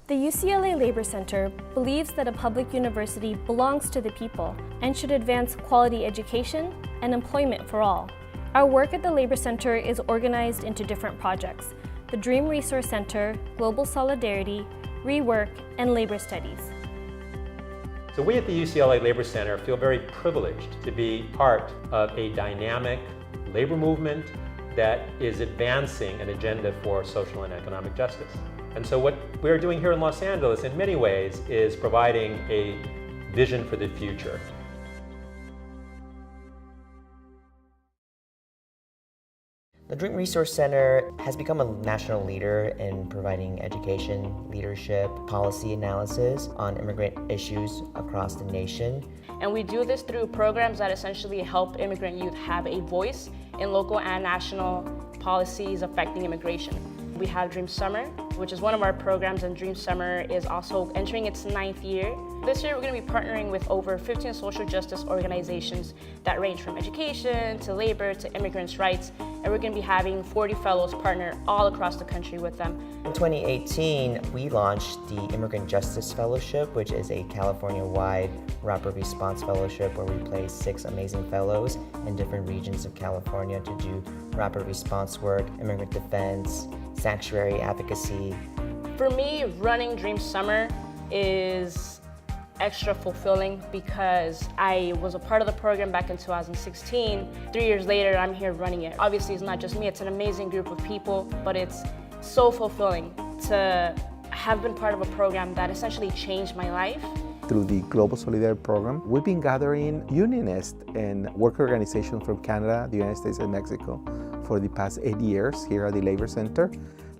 The UCLA Labor Center believes that a public university belongs to the people and should advance quality education and employment for all. Our work at the Labor Center is organized into different projects: the Dream Resource Center, Global Solidarity, ReWork, and Labor Studies. So we at the UCLA Labor Center feel very privileged to be part of a dynamic labor movement that is advancing an agenda for social and economic justice. And so what we're doing here in Los Angeles in many ways is providing a vision for the future. The Dream Resource Center has become a national leader in providing education, leadership, policy analysis on immigrant issues across the nation. And we do this through programs that essentially help immigrant youth have a voice in local and national policies affecting immigration. We have Dream Summer, which is one of our programs, and Dream Summer is also entering its 9th year. This year we're going to be partnering with over 15 social justice organizations that range from education to labor to immigrants' rights, and we're going to be having 40 fellows partner all across the country with them. In 2018, we launched the Immigrant Justice Fellowship, which is a California-wide rapid response fellowship where we place 6 amazing fellows in different regions of California to do rapid response work, immigrant defense, sanctuary advocacy. For me, running Dream Summer is extra fulfilling because I was a part of the program back in 2016. 3 years later, I'm here running it. Obviously, it's not just me, it's an amazing group of people, but it's so fulfilling to have been part of a program that essentially changed my life. Through the Global Solidarity Program, we've been gathering unionists and worker organizations from Canada, the United States, and Mexico for the past 8 years here at the Labor Center.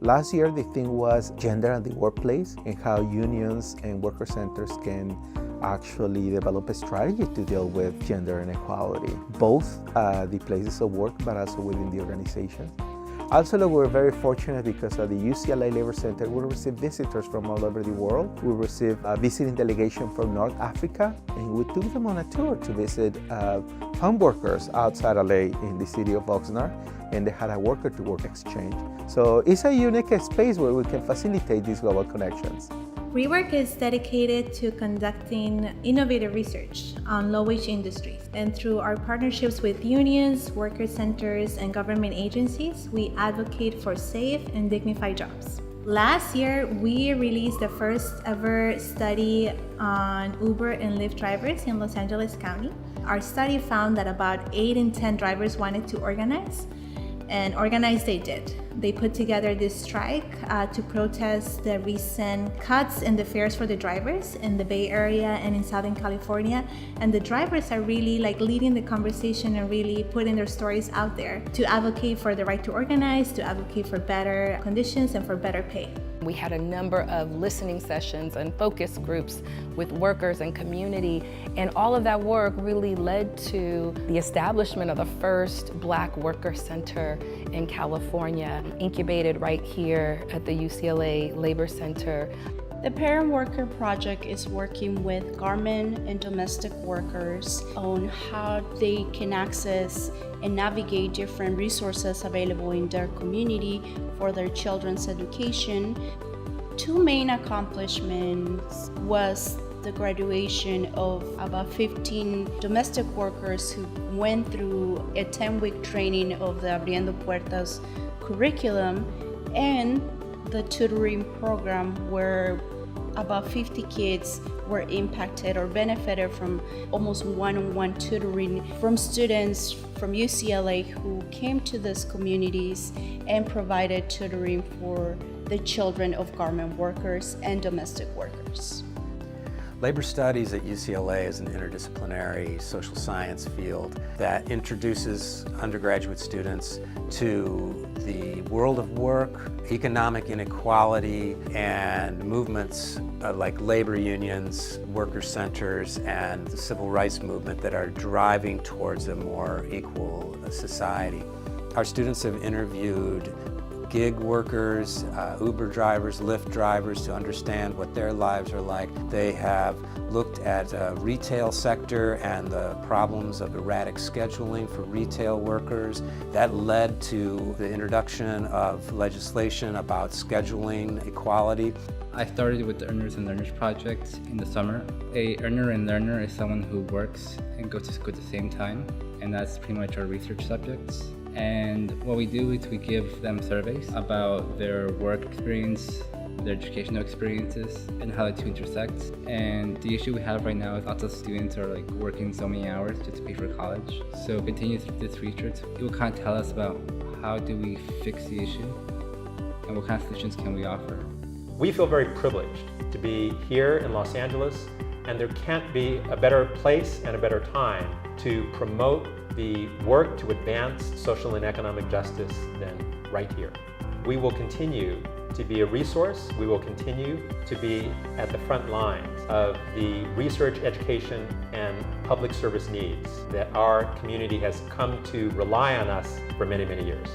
Last year, the theme was gender at the workplace and how unions and worker centers can actually develop a strategy to deal with gender inequality, both the places of work but also within the organization. Also, we're very fortunate because at the UCLA Labor Center, we receive visitors from all over the world. We received a visiting delegation from North Africa, and we took them on a tour to visit farm workers outside LA in the city of Oxnard, and they had a worker-to-work exchange. So it's a unique space where we can facilitate these global connections. ReWork is dedicated to conducting innovative research on low-wage industries. And through our partnerships with unions, worker centers, and government agencies, we advocate for safe and dignified jobs. Last year, we released the first ever study on Uber and Lyft drivers in Los Angeles County. Our study found that about 8 in 10 drivers wanted to organize, and organize they did. They put together this strike to protest the recent cuts in the fares for the drivers in the Bay Area and in Southern California. And the drivers are really leading the conversation and really putting their stories out there to advocate for the right to organize, to advocate for better conditions and for better pay. We had a number of listening sessions and focus groups with workers and community, and all of that work really led to the establishment of the first Black worker center in California, incubated right here at the UCLA Labor Center. The Parent Worker Project is working with garment and domestic workers on how they can access and navigate different resources available in their community for their children's education. 2 main accomplishments was the graduation of about 15 domestic workers who went through a 10-week training of the Abriendo Puertas curriculum, and the tutoring program where about 50 kids were impacted or benefited from almost one-on-one tutoring from students from UCLA who came to these communities and provided tutoring for the children of garment workers and domestic workers. Labor studies at UCLA is an interdisciplinary social science field that introduces undergraduate students to the world of work, economic inequality, and movements like labor unions, worker centers, and the civil rights movement that are driving towards a more equal society. Our students have interviewed gig workers, Uber drivers, Lyft drivers to understand what their lives are like. They have looked at retail sector and the problems of erratic scheduling for retail workers. That led to the introduction of legislation about scheduling equality. I started with the Earners and Learners project in the summer. A earner and learner is someone who works and goes to school at the same time, and that's pretty much our research subjects. And what we do is we give them surveys about their work experience, their educational experiences, and how the two intersect. And the issue we have right now is lots of students are working so many hours just to pay for college. So continue this research. It will kind of tell us about how do we fix the issue and what kind of solutions can we offer. We feel very privileged to be here in Los Angeles, and there can't be a better place and a better time to promote the work to advance social and economic justice than right here. We will continue to be a resource. We will continue to be at the front lines of the research, education, and public service needs that our community has come to rely on us for many, many years.